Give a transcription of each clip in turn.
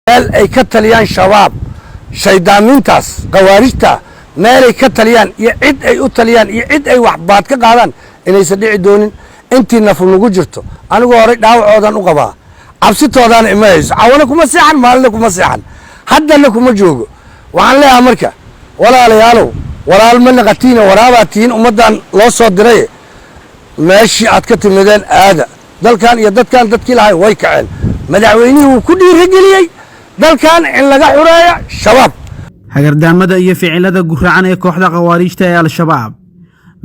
meel ay ka taliyaan shabaab shaydaamintaas qawaarijta meel ay ka taliyaan iyo cid ay u taliyaan iyo cid ay waxbaad ka qaadaan inaysan dhici doonin intii naf nagu jirto anigu hore dhaawacoodan u qabaa cabsitoodaana ima hayso cawana kuma seexan maalina kuma seexan haddana kuma joogo waxaan leeyahay marka walaalayaalow walaal ma naqatiina waraabaa tihiin ummaddan loo soo diray meeshii aad ka timideen aada dalkan iyo dadkan dadkii lahay way kaceen madaxweynihii wuu ku dhiirigeliyey dalkan in laga xureeyo shabaab hagardaamada iyo ficilada guracan ee kooxda khawaarijta ee al-shabaab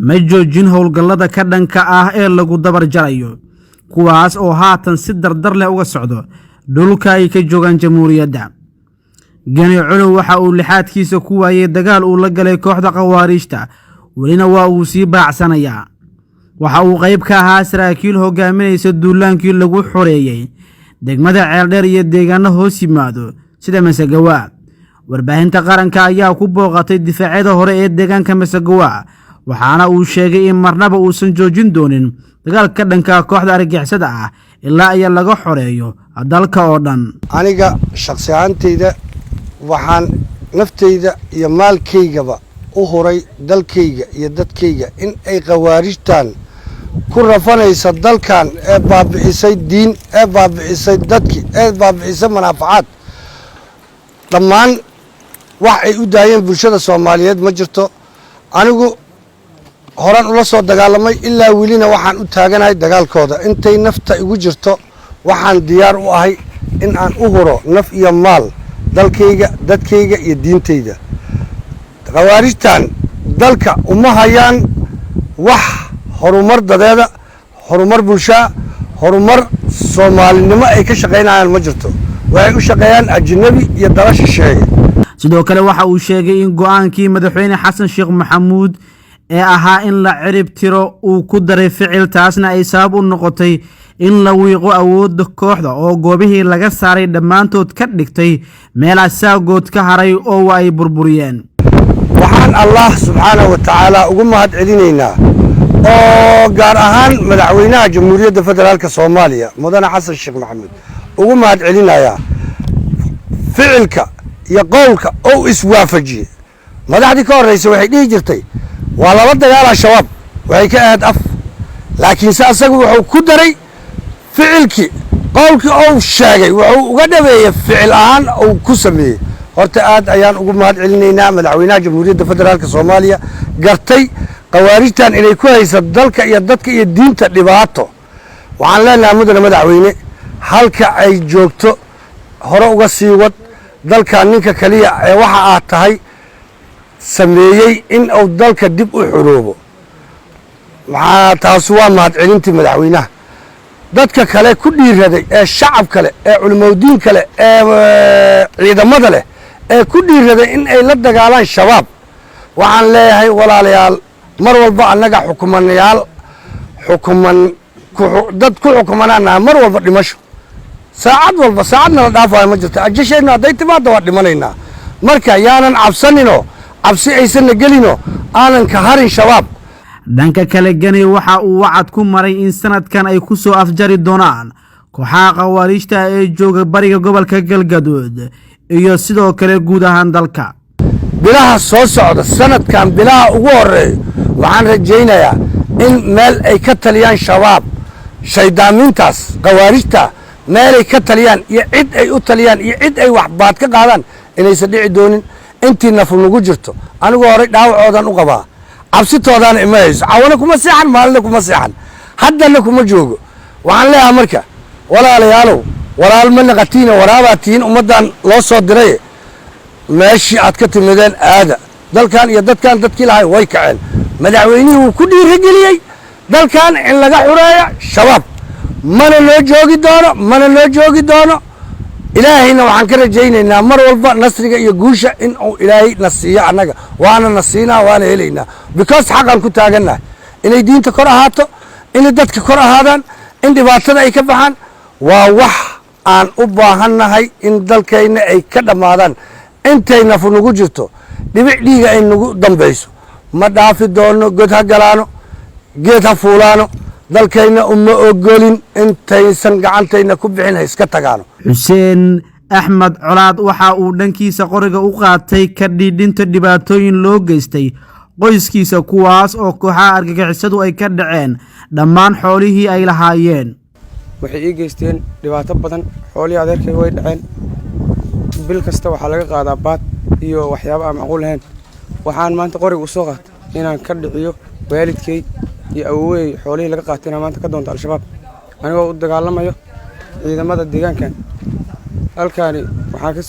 ma joojin howlgallada ka dhanka ah ee lagu dabar jarayo kuwaas oo haatan si dardar leh uga socdo dhulka ay ka joogaan jamhuuriyadda gani culuw waxa uu lixaadkiisa ku waayey dagaal uu la galay kooxda khawaarijta welina waa uu sii baacsanayaa waxa uu qayb ka ahaa saraakiil hogaaminaysa duulaankii lagu xoreeyey degmada ceeldheer iyo deegaano hoos yimaado sida Masagawa warbaahinta qaranka ayaa ku booqatay difaacyada hore ee deegaanka Masagawa waxaana uu sheegay in marnaba uusan joojin doonin dagaalka dhanka kooxda argagixisada ah ilaa ay laga xoreeyo dalka oo dhan. aniga shakhsi ahaantayda waxaan naftayda iyo maalkaygaba u horay dalkayga iyo dadkayga in ay khawaarijtan ku rafanaysa dalkan ee baabi'isay diin ee baabi'isay dadki ee baabi'isay manaafacaad dhammaan wax ay u daayeen bulshada Soomaaliyeed ma jirto anigu horan ula soo dagaalamay ilaa welina waxaan u taaganahay dagaalkooda intay nafta igu jirto waxaan diyaar u ahay in aan u horo naf iyo maal dalkayga dadkayga iyo diintayda khawaarijtan dalka uma hayaan wax horumar dadeeda horumar bulshaa horumar Soomaalinimo ay ka shaqeynayaan ma jirto waxay u shaqeeyaan ajnabi iyo dala shisheeye sidoo kale waxa uu sheegay in go'aankii madaxweyne Xasan Sheekh Maxamuud ee ahaa in la cirib tiro uu ku daray ficil taasna ay sabab u noqotay in la wiiqo awoodda kooxda oo goobihii laga saaray dhammaantood ka dhigtay meel asaagood ka haray oo ay burburiyeen waxaan Allah subhanahu wa ta'ala ugu mahad celinaynaa oo gaar ahaan madaxweynaha jamhuuriyadda federaalka Soomaaliya mudane Xasan Sheekh Maxamuud ugu mahad celinayaa ficilka iyo qowlka oo iswaafajiyay madaxdii ka horeysay waxay dhihi jirtay waa laba dagaal shabaab waxay ka aad af laakiin asagu wuxuu ku daray ficilkii qowlkii oo sheegay wuxuu uga dhabeeyay ficil ahaan oo ku sameeyay horta aad ayaan ugu mahad celinaynaa madaxweynaha jamhuuriyadda federaalka Soomaaliya gartay khawaarijtan inay ku hayso dalka iyo dadka iyo diinta dhibaato waxaan leenahay mudane madaxweyne halka ay joogto hore uga sii wad dalka ninka kaliya ee waxa aad tahay sameeyay in uu dalka dib u xoroobo waxa taas waa mahad celintii madaxweynaha dadka kale ku dhiiraday ee shacab kale ee culimadiin kale ee ciidamada leh ee ku dhiiraday in ay la dagaalaan shabaab waxaan leeyahay walaalayaal mar walba annaga xukuumanayaal dad ku xukumanana mar walba dhimasho saacad walba saacadna la dhaafayo ma jirto ajashayna haday timaado waa dhimanaynaa marka yaanan cabsanino cabsi aysan gelino aanan ka harin shabaab dhanka kale gani waxa uu wacad ku maray in sanadkan ay ku soo afjari doonaan kooxaha khawaarijta ee jooga bariga gobolka Galgaduud iyo sidoo kale guud ahaan dalka bilaha soo socda sanadkan bilaha ugu horeeyo waxaan rajaynayaa in meel ay ka taliyaan shabaab shaydaamintaas khawaarijta meel ay ka taliyaan iyo cid ay u taliyaan iyo cid ay waxbaad ka qaadaan inaysan dhici doonin intii naf nagu jirto anigu hore dhaawacoodan u qabaa cabsitoodaana ima hayso cawana kuma seexan maalina kuma seexan haddana kuma joogo waxaan leeyahay marka walaalayaalow walaal ma naqatiina waraabaa tihiin ummaddan loo soo diray meeshii aad ka timideen aada dalkan iyo dadkan dadkii lahay way kaceen madaxweynihii wuu ku dhiirigeliyey dalkan in laga xureeyo shabaab mana loo joogi doono ilaahayna waxaan ka rajaynaynaa mar walba nasriga iyo guusha in uu ilaahay nasiiyo annaga waana nasiinaa waana helaynaa because xaqan ku taaganahay inay diinta kor ahaato inay dadka kor ahaadaan in dhibaatada ay ka baxaan waa wax aan u baahannahay in dalkayna ay ka dhammaadaan intay nafu nagu jirto dhibic dhiiga ay nagu dambayso ma dhaafi doono god ha galaano geed ha fuulaano dalkayna uma ogolin intaysan gacantayna ku bixin ha iska tagaano Xuseen axmed colaad waxa uu dhankiisa qoriga u qaatay ka dhiidhinta dhibaatooyin loo geystay qoyskiisa kuwaas oo kooxaha argagixisadu ay ka dhaceen dhammaan xoolihii ay lahaayeen. waxay ii geysteen dhibaato badan, xoolihii adeerkay way dhaceen, bil kasta waxaa laga qaadaa baad iyo waxyaabo aan macquul ahayn. waxaan maanta qoriga u soo qaatay inaan ka dhiciyo waalidkay iyo awowey xoolihii laga qaatay inaan maanta ka doonto al-shabaab anigoo u dagaalamayo ciidamada deegaankan. halkaani waxaan ka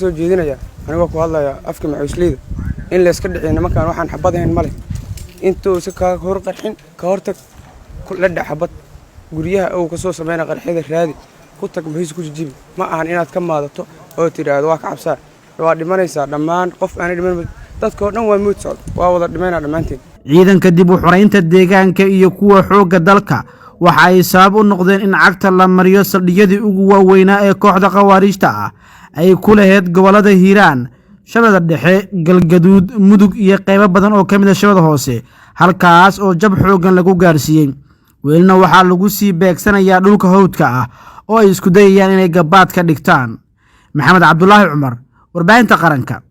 soo jeedinayaa anigoo ku hadlaya afka macuusleyda in la iska dhiciyo nimankan waxaan xabad ahayn male, intuu si ka hor qarxin ka hortag la dhac xabad guryaha uu ka soo sameeyay qarxida raadi ku tag bixis ku jijibi. ma ahan inaad ka maadato oo tiraahdo waa ka cabsaa, waa dhimanaysaa dhammaan qof aan dhiman dadka oo dhan waa mood socod, waa wada dhimanaa dhammaanteen. ciidanka dib u xoreynta deegaanka iyo kuwa xoogga dalka waxa ay sabab u noqdeen in cagta la mariyo saldhigyadii ugu waaweynaa ee kooxda khawaarijta ah ay ku lahayd gobollada Hiiraan, Shabeellada Dhexe, Galgaduud, Mudug iyo qaybo badan oo ka mid ah Shabeellada Hoose, halkaas oo jab xooggan lagu gaarsiiyey. weelna waxaa lagu sii beegsanayaa dhulka hawdka ah oo ay isku dayayaan inay gabaad ka dhigtaan. Maxamed Cabdullaahi Cumar, warbaahinta qaranka.